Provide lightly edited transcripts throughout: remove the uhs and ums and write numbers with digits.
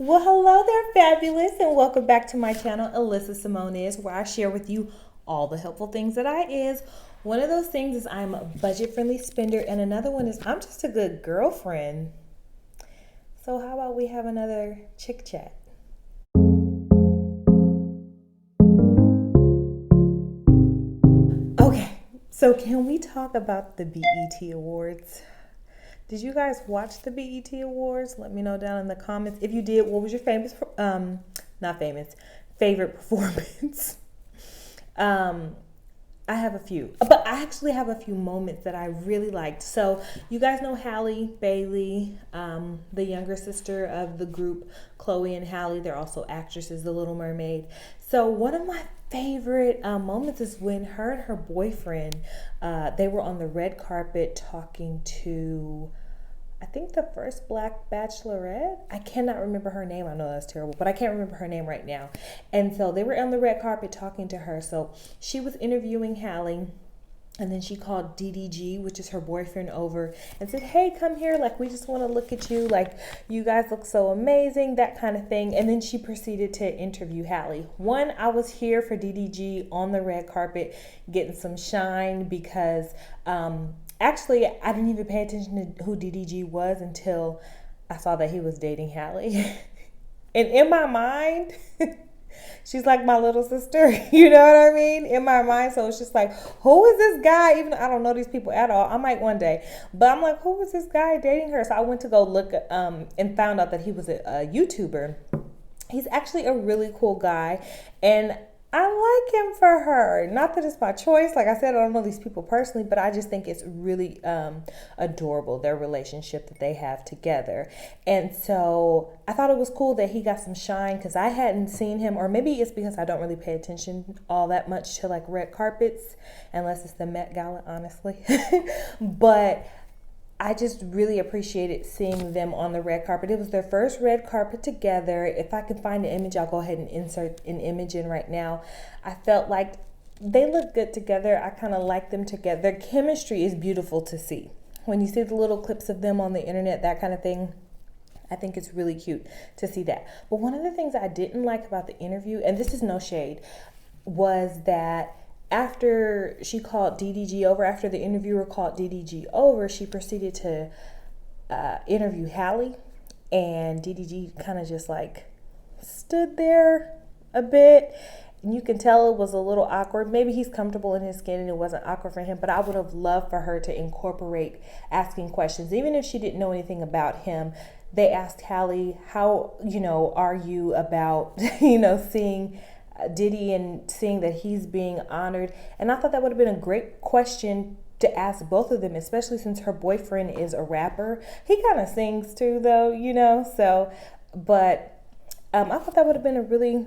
Well, hello there, fabulous, and welcome back to my channel, Alyssa Simone, where I share with you all the helpful things that I is. One of those things is I'm a budget-friendly spender, and another one is I'm just a good girlfriend. So how about we have another chick chat? Okay, so can we talk about the BET Awards? Did you guys watch the BET Awards? Let me know down in the comments. If you did, what was your favorite performance? I have a few, but I actually have a few moments that I really liked. So you guys know Halle Bailey, the younger sister of the group, Chloe and Halle. They're also actresses, The Little Mermaid. So one of my favorite moments is when her and her boyfriend, they were on the red carpet talking to, I think, the first Black Bachelorette. I cannot remember her name. I know that's terrible, but I can't remember her name right now. And so they were on the red carpet talking to her. So she was interviewing Halle, and then she called DDG, which is her boyfriend, over and said, hey, come here. Like, we just want to look at you. Like, you guys look so amazing, that kind of thing. And then she proceeded to interview Halle. One, I was here for DDG on the red carpet getting some shine because actually, I didn't even pay attention to who DDG was until I saw that he was dating Halle. And in my mind, she's like my little sister, you know what I mean? In my mind, so it's just like, who is this guy? Even though I don't know these people at all, I might one day. But I'm like, who is this guy dating her? So I went to go look and found out that he was a YouTuber. He's actually a really cool guy, and I like him for her. Not that it's my choice. Like I said, I don't know these people personally, but I just think it's really adorable, their relationship that they have together. And so I thought it was cool that he got some shine because I hadn't seen him, or maybe it's because I don't really pay attention all that much to like red carpets, unless it's the Met Gala, honestly. But I just really appreciated seeing them on the red carpet. It was their first red carpet together. If I can find an image, I'll go ahead and insert an image in right now. I felt like they look good together. I kind of like them together. Their chemistry is beautiful to see. When you see the little clips of them on the internet, that kind of thing, I think it's really cute to see that. But one of the things I didn't like about the interview, and this is no shade, was that after she called DDG over, after the interviewer called DDG over, she proceeded to interview Halle, and DDG kind of just like stood there a bit, and you can tell it was a little awkward. Maybe he's comfortable in his skin and it wasn't awkward for him, but I would have loved for her to incorporate asking questions, even if she didn't know anything about him. They asked Halle, how, are you about, seeing Diddy and seeing that he's being honored. And I thought that would have been a great question to ask both of them, especially since her boyfriend is a rapper. He kind of sings too, though, so, but I thought that would have been a really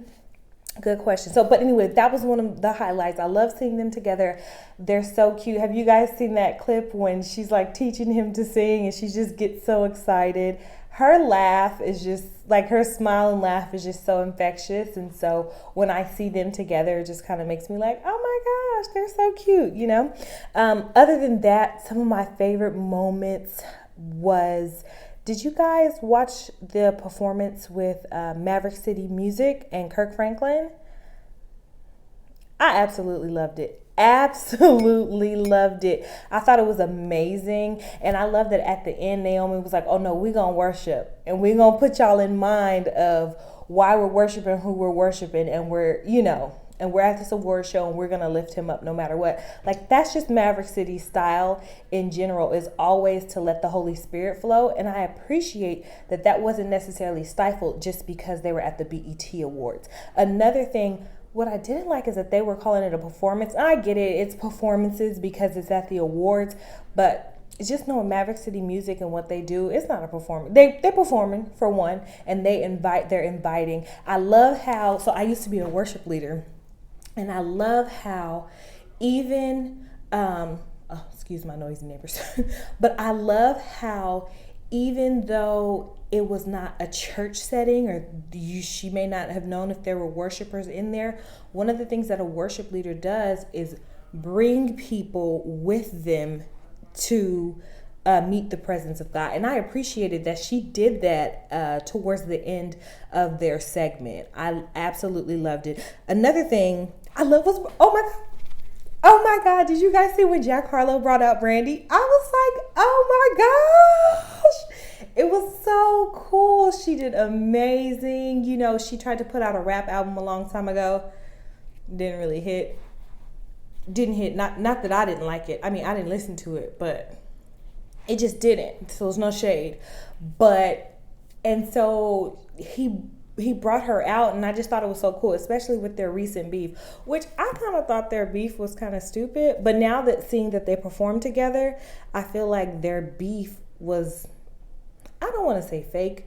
good question. So, but anyway, that was one of the highlights. I love seeing them together. They're so cute. Have you guys seen that clip when she's like teaching him to sing and she just gets so excited? Her laugh is just like, her smile and laugh is just so infectious. And so when I see them together, it just kind of makes me like, oh my gosh, they're so cute, Other than that, some of my favorite moments was, did you guys watch the performance with Maverick City Music and Kirk Franklin? I absolutely loved it. Absolutely loved it. I thought it was amazing. And I love that at the end, Naomi was like, oh no, we're going to worship. And we're going to put y'all in mind of why we're worshiping, who we're worshiping. And we're, and we're at this award show and we're going to lift him up no matter what. Like, that's just Maverick City's style in general, is always to let the Holy Spirit flow. And I appreciate that that wasn't necessarily stifled just because they were at the BET Awards. Another thing, what I didn't like is that they were calling it a performance. I get it, it's performances because it's at the awards, but it's just knowing Maverick City Music and what they do, it's not a performance. They're performing, for one, and they're inviting. I love how, so I used to be a worship leader, and I love how even, excuse my noisy neighbors, but I love how even though it was not a church setting, or she may not have known if there were worshipers in there, one of the things that a worship leader does is bring people with them to meet the presence of God. And I appreciated that she did that towards the end of their segment. I absolutely loved it. Another thing I love was, oh my God, did you guys see when Jack Harlow brought out Brandy? I was like, oh my gosh. It was so cool. She did amazing. You know, she tried to put out a rap album a long time ago. Didn't really hit. Didn't hit. Not that I didn't like it. I mean, I didn't listen to it, but it just didn't. So there's no shade. And so he brought her out, and I just thought it was so cool, especially with their recent beef, which I kind of thought their beef was kind of stupid. But now that seeing that they performed together, I feel like their beef was, I don't want to say fake,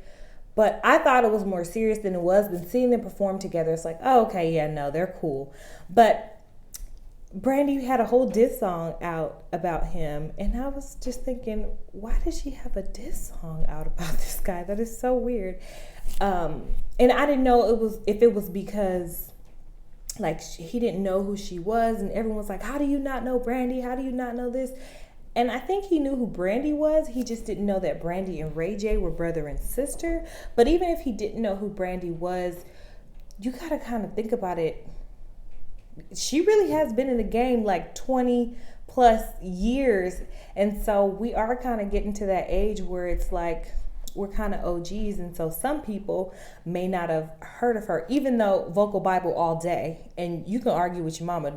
but I thought it was more serious than it was. But seeing them perform together, it's like, oh, okay, yeah, no, they're cool. But Brandy had a whole diss song out about him, and I was just thinking, why does she have a diss song out about this guy? That is so weird. And I didn't know if it was because like he didn't know who she was, and everyone was like, how do you not know Brandy? How do you not know this? And I think he knew who Brandy was. He just didn't know that Brandy and Ray J were brother and sister. But even if he didn't know who Brandy was, you gotta kind of think about it. She really has been in the game like 20 plus years. And so we are kind of getting to that age where it's like we're kind of OGs. And so some people may not have heard of her, even though vocal Bible all day. And you can argue with your mama.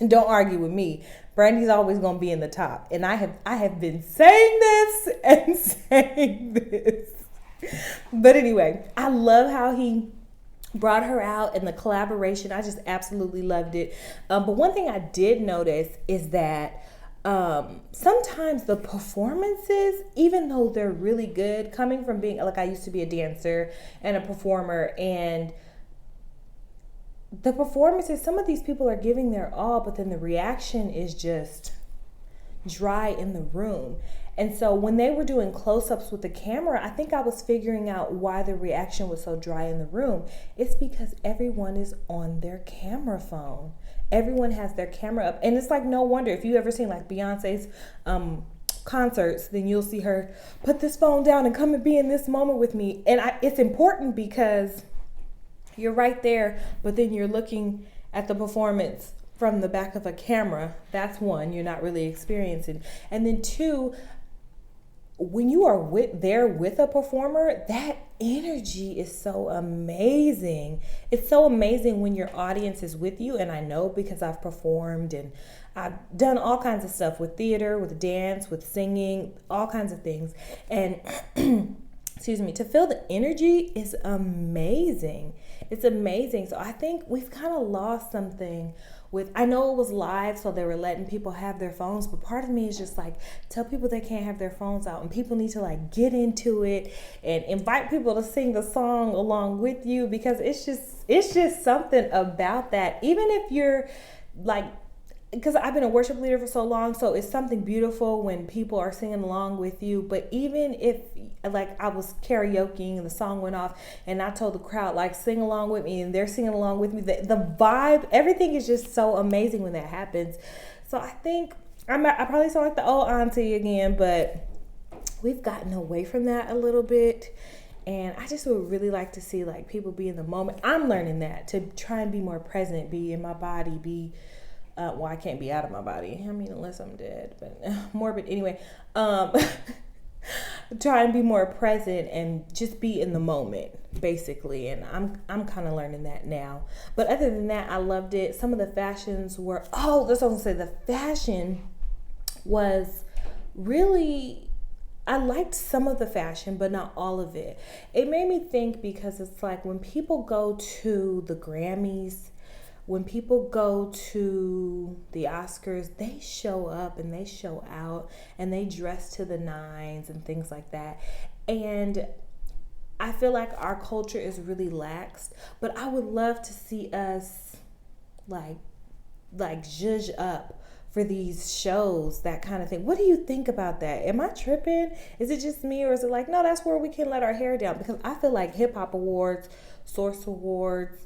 Don't argue with me. Brandy's always going to be in the top. And I have been saying this and saying this. But anyway, I love how he brought her out and the collaboration. I just absolutely loved it. But one thing I did notice is that sometimes the performances, even though they're really good, coming from being like, I used to be a dancer and a performer, and the performances, some of these people are giving their all, but then the reaction is just dry in the room. And so when they were doing close-ups with the camera, I think I was figuring out why the reaction was so dry in the room. It's because everyone is on their camera phone. Everyone has their camera up. And it's like, no wonder, if you ever seen like Beyonce's concerts, then you'll see her put this phone down and come and be in this moment with me. And it's important because you're right there, but then you're looking at the performance from the back of a camera. That's one, you're not really experiencing. And then two, when you are there with a performer, that energy is so amazing. It's so amazing when your audience is with you. And I know because I've performed and I've done all kinds of stuff with theater, with dance, with singing, all kinds of things. And excuse me, to feel the energy is amazing. It's amazing. So I think we've kind of lost something with, I know it was live, so they were letting people have their phones, but part of me is just like, tell people they can't have their phones out, and people need to like get into it and invite people to sing the song along with you, because it's just something about that. Even if you're like, because I've been a worship leader for so long, so it's something beautiful when people are singing along with you. But even if, like, I was karaokeing and the song went off and I told the crowd, like, sing along with me, and they're singing along with me, the vibe, everything is just so amazing when that happens. So I think I probably sound like the old auntie again, but we've gotten away from that a little bit. And I just would really like to see, like, people be in the moment. I'm learning that, to try and be more present, be in my body, be well, I can't be out of my body. I mean, unless I'm dead, but morbid anyway. Try and be more present and just be in the moment, basically. And I'm kind of learning that now. But other than that, I loved it. Some of the fashions were, that's what I was gonna say. The fashion was really, I liked some of the fashion, but not all of it. It made me think, because it's like when people go to the Grammys, when people go to the Oscars, they show up and they show out and they dress to the nines and things like that. And I feel like our culture is really laxed, but I would love to see us like zhuzh up for these shows, that kind of thing. What do you think about that? Am I tripping? Is it just me, or is it like, no, that's where we can let our hair down? Because I feel like hip hop awards, Source Awards,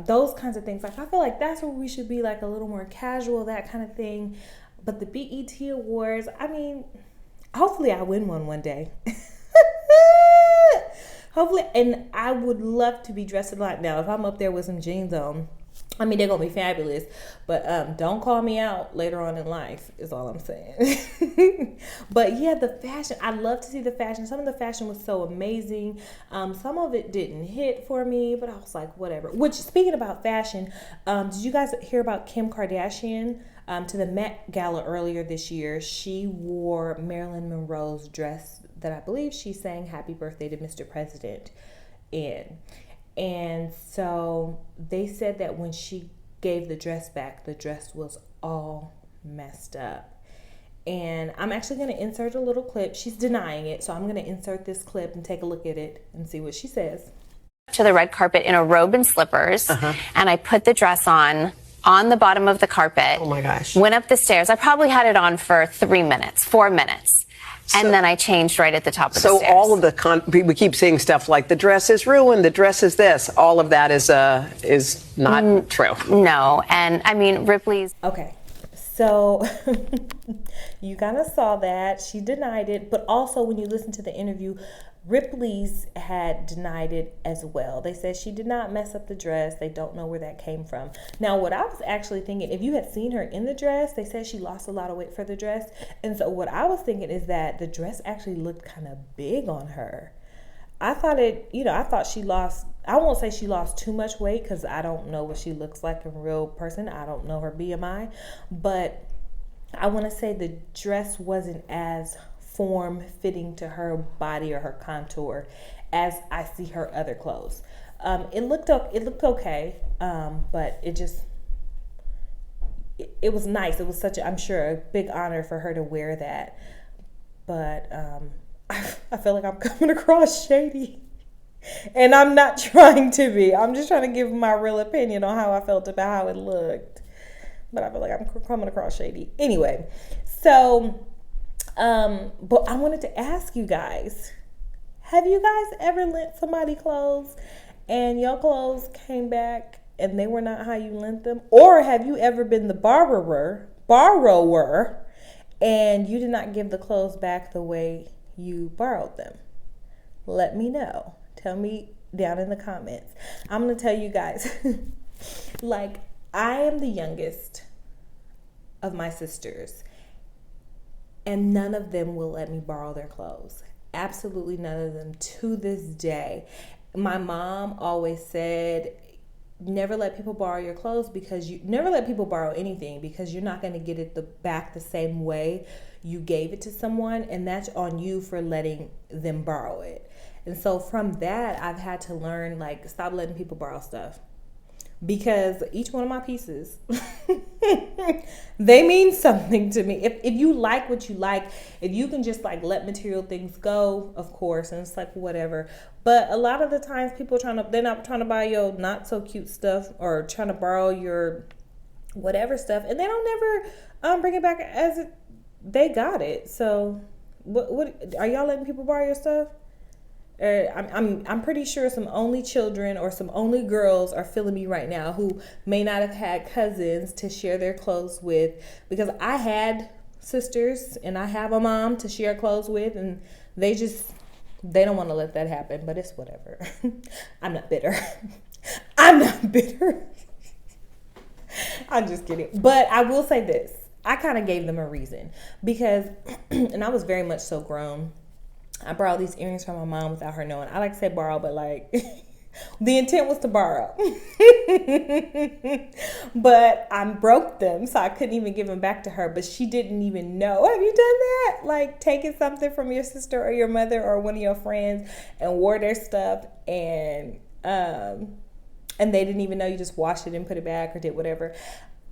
those kinds of things, like, I feel like that's where we should be, like, a little more casual, that kind of thing. But the BET Awards, I mean, hopefully I win one day. Hopefully, and I would love to be dressed like now. If I'm up there with some jeans on, I mean, they're going to be fabulous, but don't call me out later on in life is all I'm saying. But yeah, the fashion, I love to see the fashion. Some of the fashion was so amazing. Some of it didn't hit for me, but I was like, whatever. Which, speaking about fashion, did you guys hear about Kim Kardashian? To the Met Gala earlier this year, she wore Marilyn Monroe's dress that I believe she sang Happy Birthday to Mr. President in. And so they said that when she gave the dress back, the dress was all messed up. And I'm actually going to insert a little clip. She's denying it, so I'm going to insert this clip and take a look at it and see what she says. To the red carpet in a robe and slippers, and I put the dress on the bottom of the carpet. Oh my gosh. Went up the stairs. I probably had it on for 4 minutes. And then I changed right at the top of the stairs. So all of the we keep seeing stuff like the dress is ruined, the dress is this. All of that is not true. No, and I mean Ripley's. Okay, so you kind of saw that she denied it, but also when you listen to the interview, Ripley's had denied it as well. They said she did not mess up the dress. They don't know where that came from. Now, what I was actually thinking, if you had seen her in the dress, they said she lost a lot of weight for the dress. And so what I was thinking is that the dress actually looked kind of big on her. I thought she lost, I won't say she lost too much weight because I don't know what she looks like in real person. I don't know her BMI. But I want to say the dress wasn't as form-fitting to her body or her contour as I see her other clothes. It looked okay, but it was nice. It was such I'm sure a big honor for her to wear that. But I feel like I'm coming across shady, and I'm not trying to be. I'm just trying to give my real opinion on how I felt about how it looked. But I feel like I'm coming across shady. Anyway, so. But I wanted to ask you guys, have you guys ever lent somebody clothes and your clothes came back and they were not how you lent them? Or have you ever been the borrower and you did not give the clothes back the way you borrowed them? Let me know. Tell me down in the comments. I'm going to tell you guys, like, I am the youngest of my sisters. And none of them will let me borrow their clothes. Absolutely none of them to this day. My mom always said, never let people borrow your clothes because you never let people borrow anything because you're not going to get it back the same way you gave it to someone. And that's on you for letting them borrow it. And so from that, I've had to learn, like, stop letting people borrow stuff. Because each one of my pieces, they mean something to me. If you like what you like, if you can just like let material things go, of course, and it's like whatever. But a lot of the times people they're not trying to buy your not so cute stuff or trying to borrow your whatever stuff, and they don't never bring it back as they got it. So what are y'all letting people borrow your stuff? I'm pretty sure some only children or some only girls are feeling me right now who may not have had cousins to share their clothes with, because I had sisters and I have a mom to share clothes with, and they don't want to let that happen, but it's whatever. I'm not bitter. I'm not bitter. I'm just kidding. But I will say this. I kind of gave them a reason because, and I was very much so grown. I borrowed these earrings from my mom without her knowing. I like to say borrow, but like the intent was to borrow. But I broke them, so I couldn't even give them back to her. But she didn't even know. Have you done that? Like taking something from your sister or your mother or one of your friends and wore their stuff and they didn't even know, you just washed it and put it back or did whatever.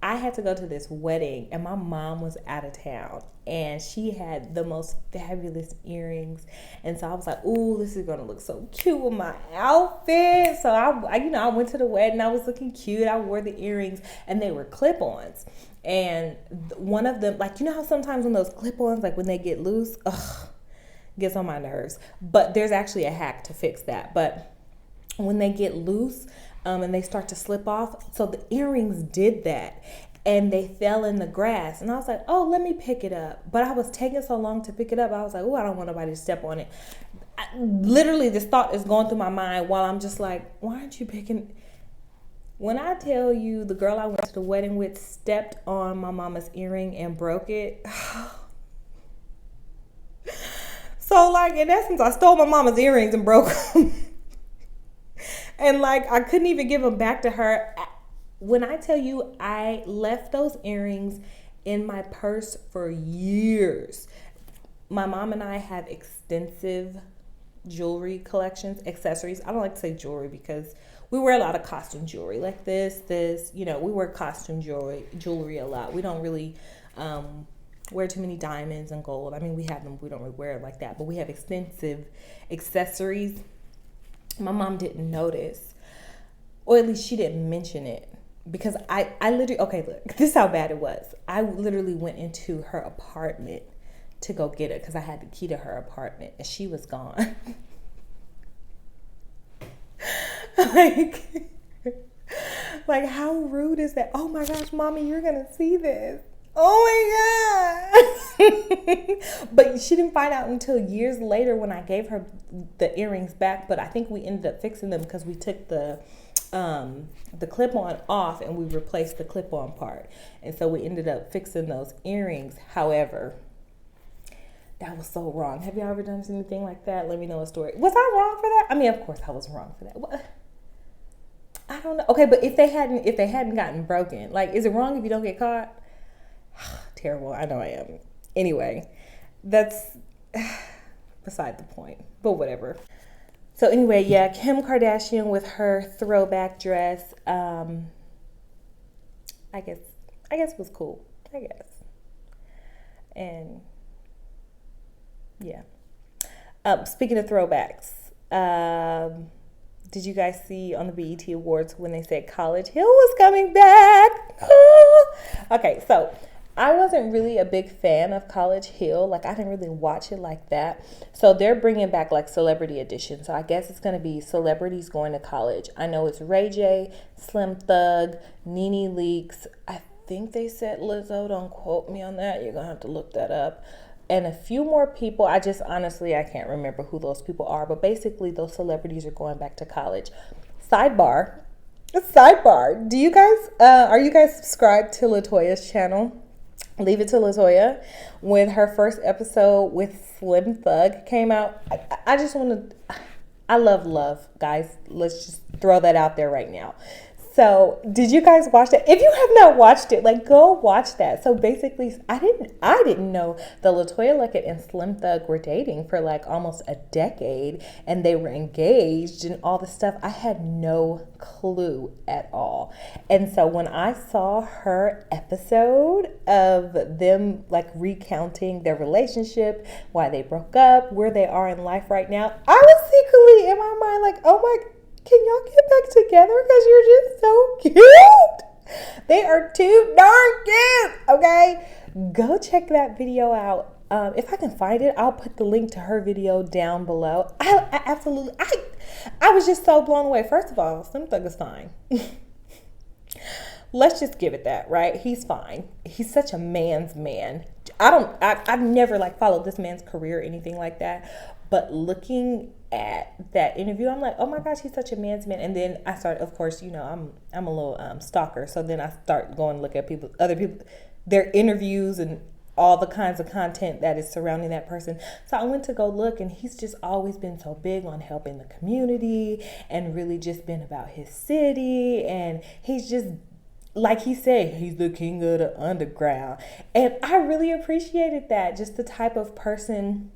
I had to go to this wedding and my mom was out of town and she had the most fabulous earrings. And so I was like, ooh, this is going to look so cute with my outfit. So I went to the wedding. I was looking cute. I wore the earrings and they were clip-ons. And one of them, like, you know how sometimes when those clip-ons, like when they get loose, gets on my nerves. But there's actually a hack to fix that. But when they get loose, and they start to slip off. So the earrings did that. and they fell in the grass. And I was like, oh, let me pick it up. But I was taking so long to pick it up. I was like, oh, I don't want nobody to step on it. Literally, this thought is going through my mind while I'm just like, why aren't you picking? When I tell you the girl I went to the wedding with stepped on my mama's earring and broke it. So, like, in essence, I stole my mama's earrings and broke them. And, like, I couldn't even give them back to her. When I tell you I left those earrings in my purse for years. My mom and I have extensive jewelry collections, accessories. I don't like to say jewelry because we wear a lot of costume jewelry like this, you know, we wear costume jewelry a lot. We don't really wear too many diamonds and gold. I mean, we have them, we don't really wear it like that, but we have extensive accessories. My mom didn't notice, or at least she didn't mention it, because I literally, okay, look, this is how bad it was. I literally went into her apartment to go get it because I had the key to her apartment and she was gone. like how rude is that? Oh my gosh, mommy, you're gonna see this. Oh my god. But she didn't find out until years later when I gave her the earrings back. But I think we ended up fixing them because we took the clip-on off and we replaced the clip-on part, and so we ended up fixing those earrings. However, that was so wrong. Have you ever done anything like that? Let me know a story. Was I wrong for that? I mean, of course I was wrong for that. What? I don't know. Okay, but if they hadn't gotten broken, like, is it wrong if you don't get caught? Terrible. I know I am. Anyway, that's beside the point, but whatever. So anyway, yeah, Kim Kardashian with her throwback dress, I guess was cool, I guess. And yeah. Speaking of throwbacks, did you guys see on the BET Awards when they said College Hill was coming back? Okay, so I wasn't really a big fan of College Hill. Like, I didn't really watch it like that. So they're bringing back like Celebrity Edition. So I guess it's going to be celebrities going to college. I know it's Ray J, Slim Thug, Nene Leakes. I think they said Lizzo. Don't quote me on that. You're going to have to look that up. And a few more people. I can't remember who those people are. But basically, those celebrities are going back to college. Sidebar. Do you guys, are you guys subscribed to LaToya's channel? Leave It to LaToya. When her first episode with Slim Thug came out, I love, guys. Let's just throw that out there right now. So, did you guys watch that? If you have not watched it, like, go watch that. So basically, I didn't know that LaToya Luckett and Slim Thug were dating for like almost a decade, and they were engaged and all this stuff. I had no clue at all. And so when I saw her episode of them like recounting their relationship, why they broke up, where they are in life right now, I was secretly in my mind like, oh my, can y'all get back together? Because you're just so cute. They are too darn cute. Okay, go check that video out. If I can find it, I'll put the link to her video down below. I was just so blown away. First of all, Slim Thug is fine. Let's just give it that, right? He's fine. He's such a man's man. I've never like followed this man's career or anything like that. But looking at that interview, I'm like, oh my gosh, he's such a man's man. And then I started, of course, you know, I'm a little stalker. So then I start going to look at other people, their interviews and all the kinds of content that is surrounding that person. So I went to go look, and he's just always been so big on helping the community and really just been about his city. And he's just, like he said, he's the king of the underground. And I really appreciated that, just the type of person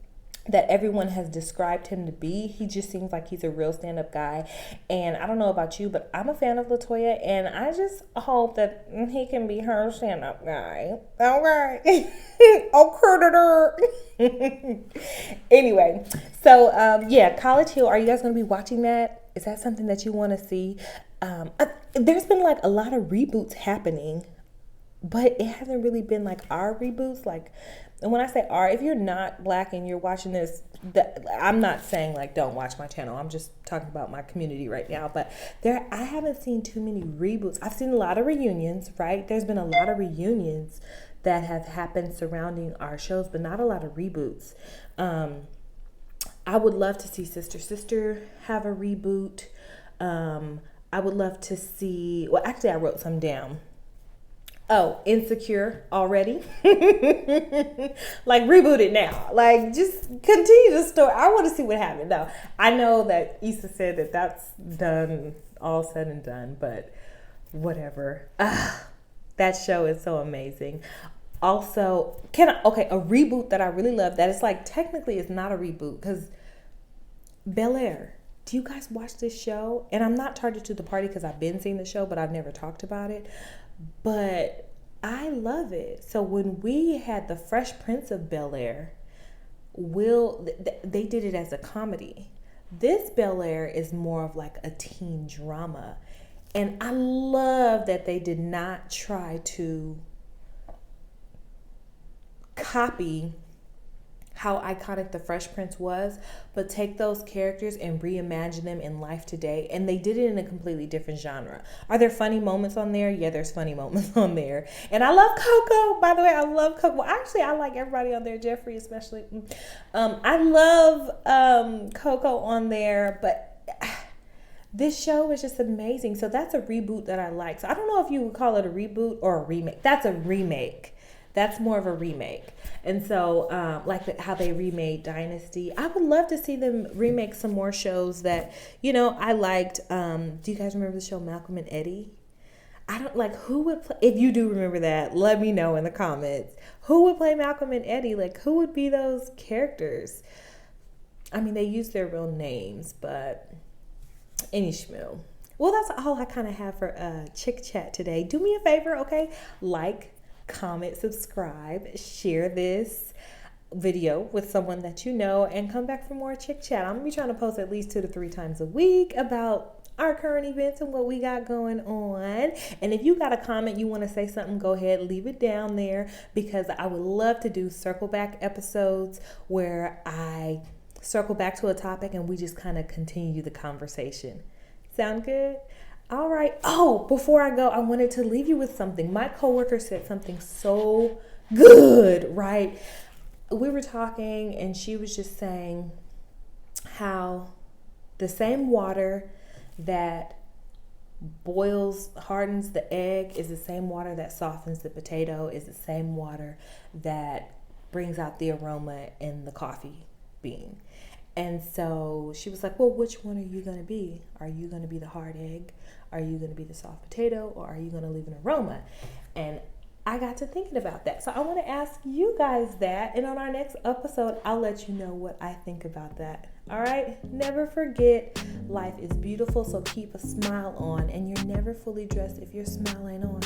that everyone has described him to be. He just seems like he's a real stand-up guy. And I don't know about you, but I'm a fan of LaToya, and I just hope that he can be her stand-up guy. All right. Anyway, so yeah, College Hill. Are you guys going to be watching that? Is that something that you want to see? There's been like a lot of reboots happening, but it hasn't really been like our reboots. Like And when I say our, if you're not Black and you're watching this, I'm not saying like don't watch my channel. I'm just talking about my community right now. But I haven't seen too many reboots. I've seen a lot of reunions, right? There's been a lot of reunions that have happened surrounding our shows, but not a lot of reboots. I would love to see Sister Sister have a reboot. I would love to see, well, actually I wrote some down. Oh, Insecure already. Like, reboot it now. Like, just continue the story. I want to see what happened. No, I know that Issa said that that's done, all said and done, but whatever. That show is so amazing. Also, a reboot that I really love that is like, technically it's not a reboot because Bel-Air. Do you guys watch this show? And I'm not targeted to the party because I've been seeing the show, but I've never talked about it. But I love it. So when we had the Fresh Prince of Bel-Air, they did it as a comedy. This Bel-Air is more of like a teen drama. And I love that they did not try to copy how iconic the Fresh Prince was, but take those characters and reimagine them in life today. And they did it in a completely different genre. Are there funny moments on there? Yeah, there's funny moments on there. And I love Coco. By the way, I love Coco. Well, actually, I like everybody on there, Jeffrey especially. I love Coco on there, but this show is just amazing. So that's a reboot that I like. So I don't know if you would call it a reboot or a remake. That's a remake. That's more of a remake. And so, like how they remade Dynasty, I would love to see them remake some more shows that, I liked. Do you guys remember the show Malcolm and Eddie? I don't like who would play. If you do remember that, let me know in the comments. Who would play Malcolm and Eddie? Like, who would be those characters? I mean, they use their real names, but any schmoo. Well, that's all I kind of have for ChickChat today. Do me a favor, okay? Like, comment, subscribe, share this video with someone that you know, and come back for more ChickChat. I'm gonna be trying to post at least 2 to 3 times a week about our current events and what we got going on. And if you got a comment, you want to say something, go ahead, leave it down there, because I would love to do circle back episodes where I circle back to a topic and we just kind of continue the conversation. Sound good? All right. Oh, before I go, I wanted to leave you with something. My coworker said something so good, right? We were talking and she was just saying how the same water that hardens the egg is the same water that softens the potato, is the same water that brings out the aroma in the coffee bean. And so she was like, well, which one are you going to be? Are you going to be the hard egg? Are you going to be the soft potato? Or are you going to leave an aroma? And I got to thinking about that. So I want to ask you guys that. And on our next episode, I'll let you know what I think about that. All right? Never forget, life is beautiful. So keep a smile on. And you're never fully dressed if your smile ain't on.